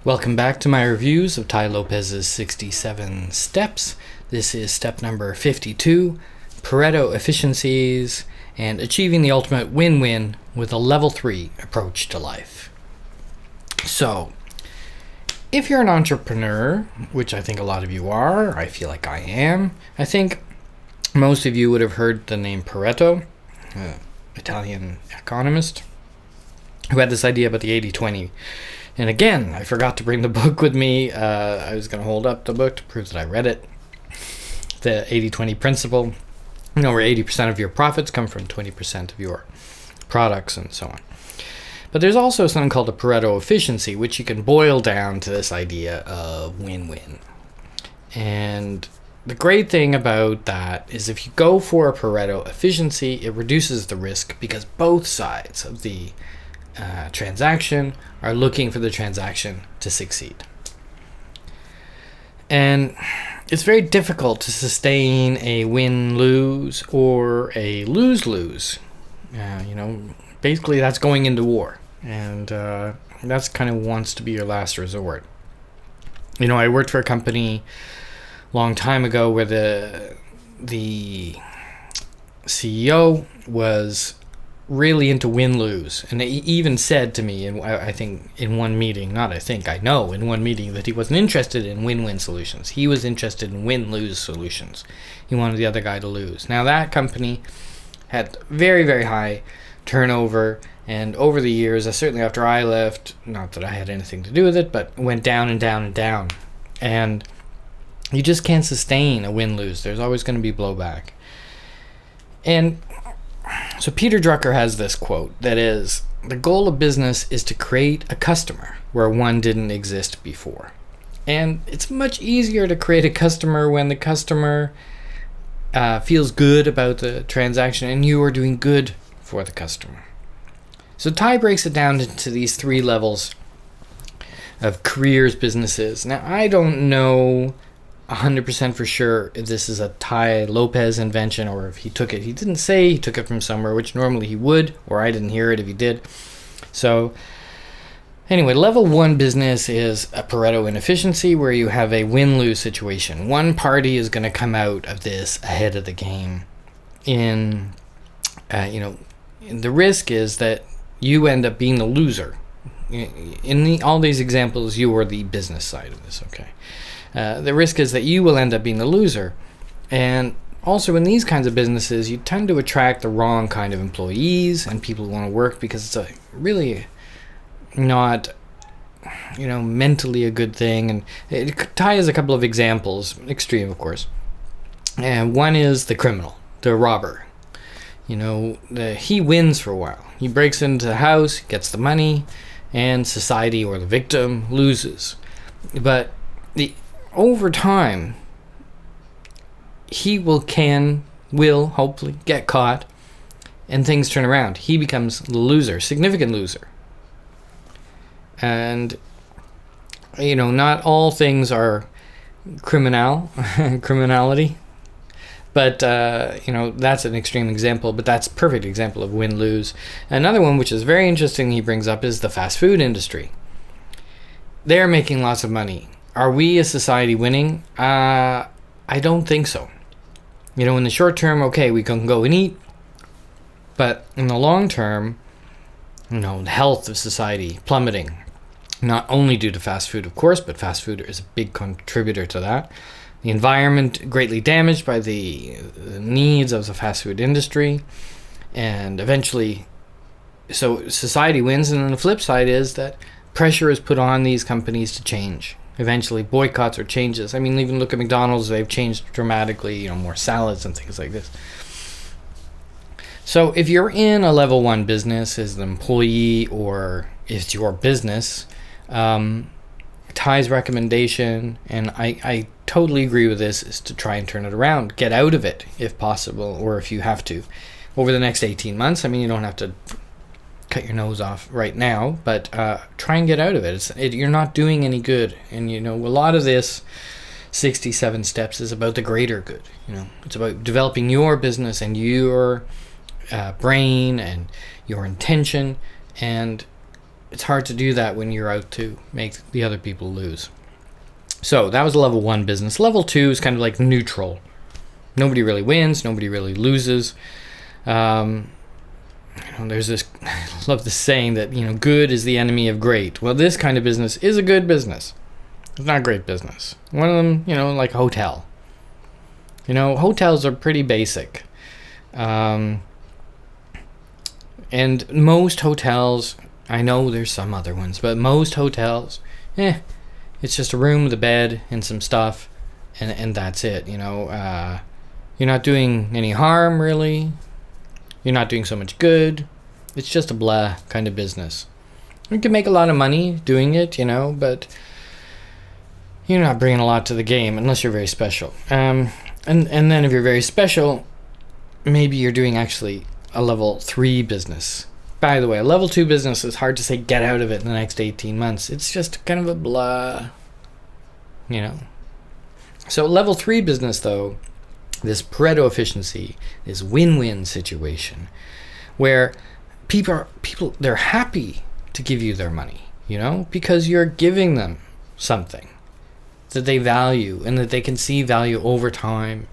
Welcome back to my reviews of Tai Lopez's 67 steps. This is step number 52, Pareto Efficiencies and achieving the ultimate win-win with a level 3 approach to life. So, if you're an entrepreneur, which I think a lot of you are, I feel like I am, I think most of you would have heard the name Pareto, Italian economist, who had this idea about the 80-20. And again, I forgot to bring the book with me. I was going to hold up the book to prove that I read it. The 80-20 principle, where 80% of your profits come from 20% of your products and so on. But there's also something called a Pareto efficiency, which you can boil down to this idea of win-win. And the great thing about that is if you go for a Pareto efficiency, it reduces the risk because both sides of the transaction are looking for the transaction to succeed. And it's very difficult to sustain a win-lose or a lose-lose. Basically that's going into war. And that's kind of wants to be your last resort. I worked for a company a long time ago where the CEO was really into win-lose, and he even said to me, and I think in one meeting, I know in one meeting, that he wasn't interested in win-win solutions. He was interested in win-lose solutions. He wanted the other guy to lose. Now that company had very, very high turnover, and over the years, certainly after I left, not that I had anything to do with it, but went down and down and down. And you just can't sustain a win-lose. There's always going to be blowback. And so Peter Drucker has this quote that is, the goal of business is to create a customer where one didn't exist before. And it's much easier to create a customer when the customer feels good about the transaction and you are doing good for the customer. So Tai breaks it down into these 3 levels of careers, businesses. Now, I don't know 100% for sure if this is a Tai Lopez invention or if he took it. He didn't say he took it from somewhere, which normally he would, or I didn't hear it if he did. So anyway, level 1 business is a Pareto inefficiency where you have a win-lose situation. One party is going to come out of this ahead of the game. The risk is that you end up being the loser. In all these examples, you are the business side of this, okay? The risk is that you will end up being the loser. And also in these kinds of businesses, you tend to attract the wrong kind of employees and people who want to work because it's really not, mentally a good thing. And Tai has a couple of examples, extreme of course. And one is the criminal, the robber. He wins for a while. He breaks into the house, gets the money, and society or the victim loses. But over time, he will hopefully get caught and things turn around. He becomes the loser, significant loser. And, not all things are criminality. But, that's an extreme example, but that's a perfect example of win-lose. Another one, which is very interesting, he brings up, is the fast food industry. They're making lots of money. Are we as society winning? I don't think so. In the short term, okay, we can go and eat. But in the long term, the health of society plummeting. Not only due to fast food, of course, but fast food is a big contributor to that. The environment greatly damaged by the needs of the fast food industry. And eventually, so society wins. And then the flip side is that pressure is put on these companies to change. Eventually, boycotts or changes. Even look at McDonald's, they've changed dramatically, more salads and things like this. So if you're in a level 1 business as an employee or it's your business, Tai's recommendation, and I totally agree with this, is to try and turn it around. Get out of it if possible, or if you have to, over the next 18 months. You don't have to cut your nose off right now, but try and get out of it. You're not doing any good. And a lot of this 67 steps is about the greater good. It's about developing your business and your brain and your intention, and it's hard to do that when you're out to make the other people lose. So that was level 1 business. Level 2 is kind of like neutral. Nobody really wins, nobody really loses. There's this, I love this saying that, good is the enemy of great. Well, this kind of business is a good business. It's not a great business. One of them, like a hotel. Hotels are pretty basic. And most hotels, I know there's some other ones, but most hotels, it's just a room with a bed and some stuff, and that's it. You're not doing any harm, really. You're not doing so much good. It's just a blah kind of business. You can make a lot of money doing it, but you're not bringing a lot to the game unless you're very special. And then if you're very special, maybe you're doing actually a level 3 business. By the way, a level 2 business is hard to say get out of it in the next 18 months. It's just kind of a blah, So level 3 business, though, this Pareto efficiency, this win-win situation, where people they're happy to give you their money, because you're giving them something that they value and that they can see value over time.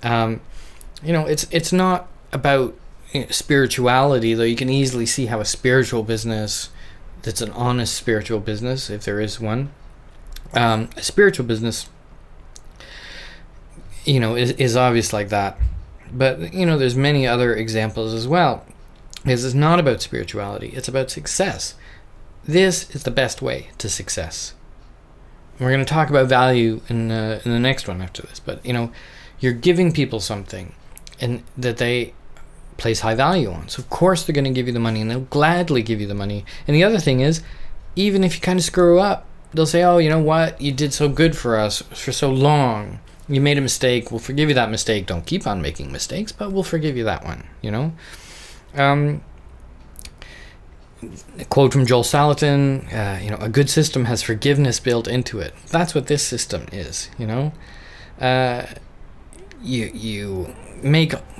It's not about spirituality, though. You can easily see how a spiritual business that's an honest spiritual business, if there is one, a spiritual business, is obvious like that. But, there's many other examples as well. This is not about spirituality. It's about success. This is the best way to success. We're going to talk about value in the next one after this. But, you're giving people something and that they place high value on. So, of course, they're going to give you the money, and they'll gladly give you the money. And the other thing is, even if you kind of screw up, they'll say, oh, you know what? You did so good for us for so long. You made a mistake. We'll forgive you that mistake. Don't keep on making mistakes, but we'll forgive you that one, A quote from Joel Salatin, a good system has forgiveness built into it. That's what this system is, You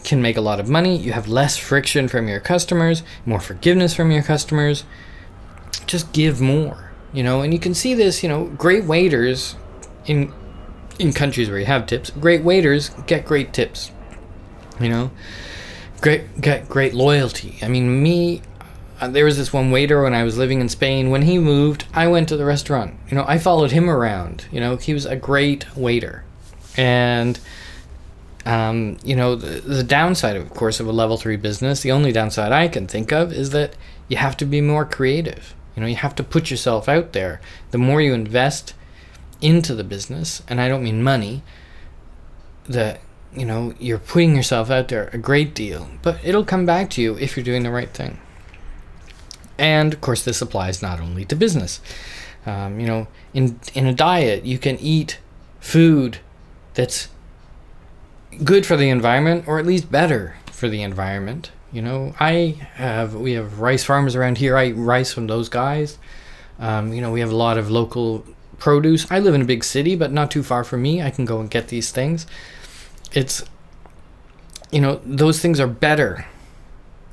can make a lot of money. You have less friction from your customers, more forgiveness from your customers. Just give more, And you can see this, great waiters in countries where you have tips, great waiters get great tips, get great loyalty. I mean, there was this one waiter when I was living in Spain. When he moved, I went to the restaurant. I followed him around. He was a great waiter. And, the downside, of course, of a level 3 business, the only downside I can think of is that you have to be more creative. You have to put yourself out there. The more you invest into the business, and I don't mean money, that you're putting yourself out there a great deal, but it'll come back to you if you're doing the right thing. And of course, this applies not only to business. In a diet, you can eat food that's good for the environment, or at least better for the environment. We have rice farmers around here. I eat rice from those guys. We have a lot of local produce. I live in a big city, but not too far from me. I can go and get these things. It's, those things are better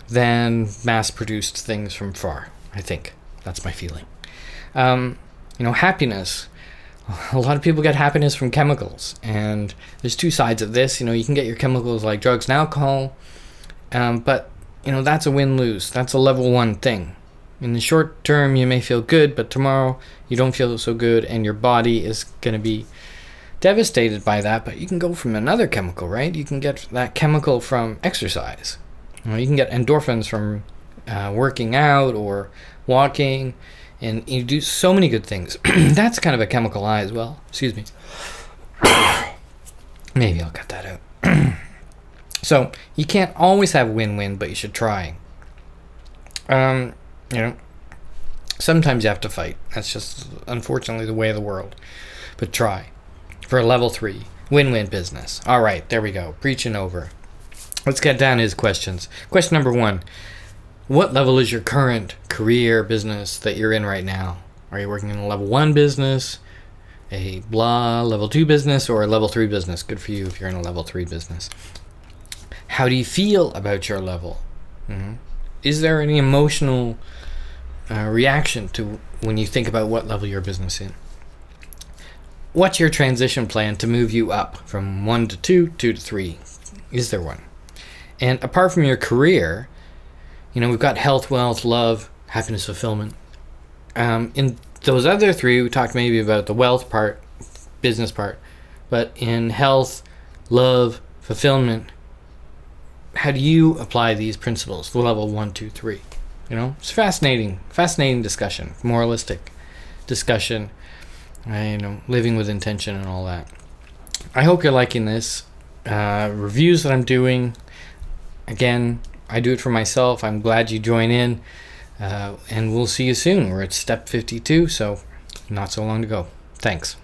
than mass-produced things from far, I think. That's my feeling. Happiness. A lot of people get happiness from chemicals, and there's two sides of this. You can get your chemicals like drugs and alcohol, but, that's a win-lose. That's a level 1 thing. In the short term, you may feel good, but tomorrow you don't feel so good, and your body is going to be devastated by that. But you can go from another chemical, right? You can get that chemical from exercise. You can get endorphins from working out or walking, and you do so many good things. That's kind of a chemical high as well. Excuse me. Maybe I'll cut that out. So you can't always have win-win, but you should try. Sometimes you have to fight. That's just, unfortunately, the way of the world. But try. For a level 3, win-win business. All right, there we go. Preaching over. Let's get down to his questions. Question number 1. What level is your current career business that you're in right now? Are you working in a level 1 business, a blah level 2 business, or a level 3 business? Good for you if you're in a level 3 business. How do you feel about your level? Is there any emotional reaction to when you think about what level your business in. What's your transition plan to move you up from 1 to 2, 2 to 3? Is there one? And apart from your career, we've got health, wealth, love, happiness, fulfillment. In those other 3, we talked maybe about the wealth part, business part, but in health, love, fulfillment, how do you apply these principles, the level 1, 2, 3? It's fascinating discussion, moralistic discussion, living with intention and all that. I hope you're liking this. Reviews that I'm doing, again, I do it for myself. I'm glad you join in, and we'll see you soon. We're at step 52, so not so long to go. Thanks.